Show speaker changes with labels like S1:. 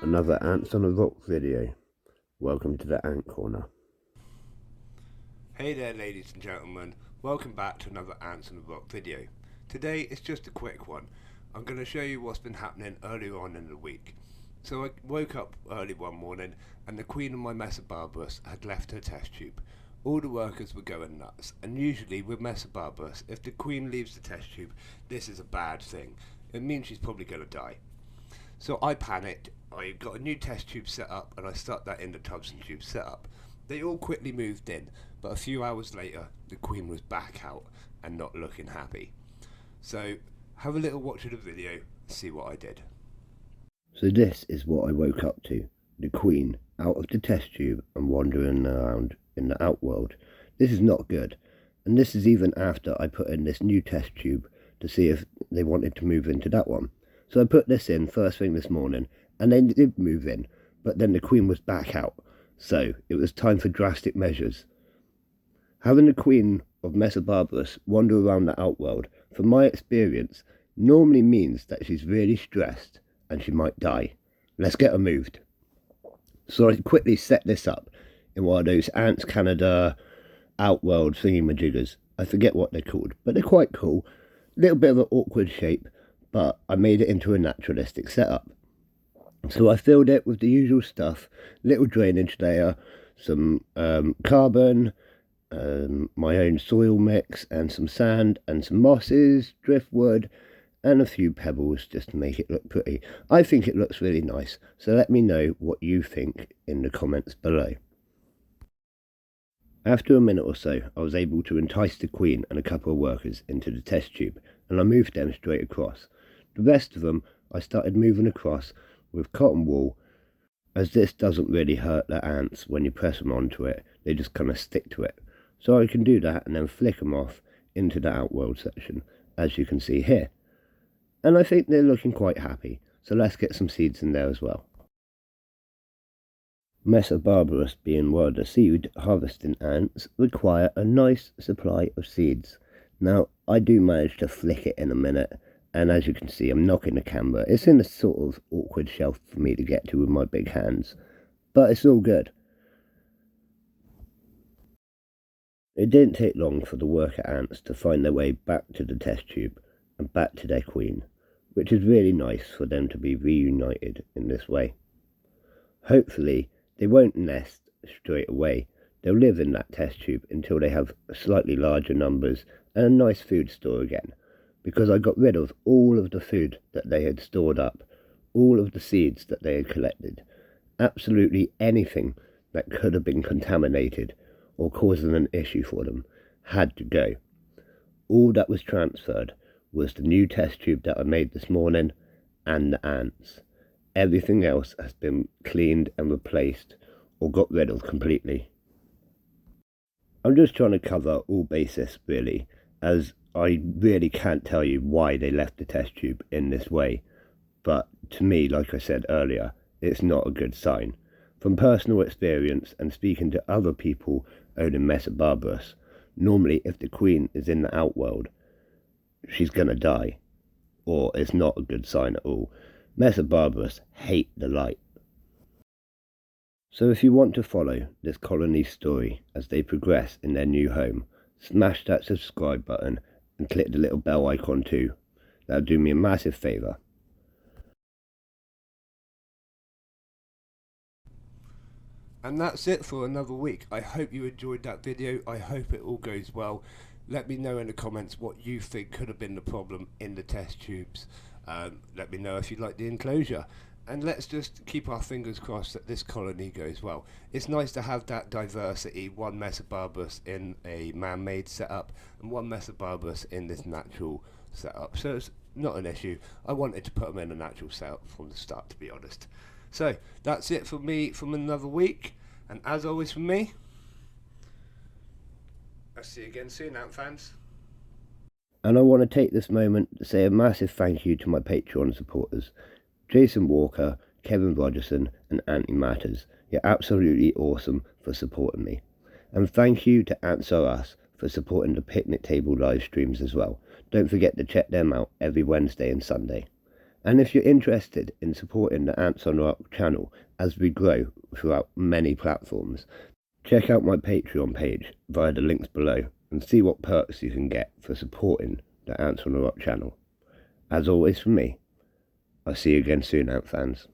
S1: Another Ants on a Rock video. Welcome to the Ant Corner.
S2: Hey there ladies and gentlemen, welcome back to another Ants on the Rock video. Today it's just a quick one. I'm going to show you what's been happening earlier on in the week. So I woke up early one morning and the queen of my Messor Barbarus had left her test tube. All the workers were going nuts, and usually with Messor Barbarus, if the queen leaves the test tube, this is a bad thing. It means she's probably going to die. So I panicked, I got a new test tube set up and I stuck that in the tubs and tubes setup. They all quickly moved in, but a few hours later the queen was back out and not looking happy. So have a little watch of the video, see what I did.
S1: So this is what I woke up to. The queen out of the test tube and wandering around in the outworld. This is not good. And this is even after I put in this new test tube to see if they wanted to move into that one. So I put this in first thing this morning, and they did move in, but then the queen was back out. So it was time for drastic measures. Having the queen of Messor Barbarus wander around the outworld, from my experience, normally means that she's really stressed and she might die. Let's get her moved. So I quickly set this up in one of those Ants Canada outworld thingy-majiggers. I forget what they're called, but they're quite cool. Little bit of an awkward shape, but I made it into a naturalistic setup. So I filled it with the usual stuff, little drainage layer, some carbon, my own soil mix, and some sand, and some mosses, driftwood, and a few pebbles just to make it look pretty. I think it looks really nice, so let me know what you think in the comments below. After a minute or so, I was able to entice the queen and a couple of workers into the test tube, and I moved them straight across. The rest of them I started moving across with cotton wool, as this doesn't really hurt the ants when you press them onto it, they just kind of stick to it. So I can do that and then flick them off into the outworld section, as you can see here. And I think they're looking quite happy, so let's get some seeds in there as well. Messor Barbarus, being one of the seed harvesting ants, require a nice supply of seeds. Now, I do manage to flick it in a minute, and as you can see, I'm knocking the camera. It's in a sort of awkward shelf for me to get to with my big hands, but it's all good. It didn't take long for the worker ants to find their way back to the test tube and back to their queen, which is really nice for them to be reunited in this way. Hopefully, they won't nest straight away. They'll live in that test tube until they have slightly larger numbers and a nice food store again, because I got rid of all of the food that they had stored up, all of the seeds that they had collected, absolutely anything that could have been contaminated or causing an issue for them had to go. All that was transferred was the new test tube that I made this morning and the ants. Everything else has been cleaned and replaced or got rid of completely. I'm just trying to cover all bases really, as I really can't tell you why they left the test tube in this way, but to me, like I said earlier, it's not a good sign. From personal experience and speaking to other people owning Messor Barbarus, normally if the queen is in the outworld, she's gonna die, or it's not a good sign at all. Messor Barbarus hate the light. So if you want to follow this colony's story as they progress in their new home, smash that subscribe button and click the little bell icon too. That'll do me a massive favour.
S2: And that's it for another week. I hope you enjoyed that video. I hope it all goes well. Let me know in the comments what you think could have been the problem in the test tubes. Let me know if you like the enclosure. And let's just keep our fingers crossed that this colony goes well. It's nice to have that diversity, one Messor Barbarus in a man-made setup and one Messor Barbarus in this natural setup. So it's not an issue. I wanted to put them in a natural setup from the start, to be honest. So that's it for me from another week. And as always from me, I'll see you again soon, Ant fans.
S1: And I want to take this moment to say a massive thank you to my Patreon supporters. Jason Walker, Kevin Rogerson and Anthony Matters. You're absolutely awesome for supporting me. And thank you to Answer Us for supporting the picnic table live streams as well. Don't forget to check them out every Wednesday and Sunday. And if you're interested in supporting the Ants on Rock channel as we grow throughout many platforms, check out my Patreon page via the links below and see what perks you can get for supporting the Ants on the Rock channel. As always from me, I'll see you again soon, Ant fans.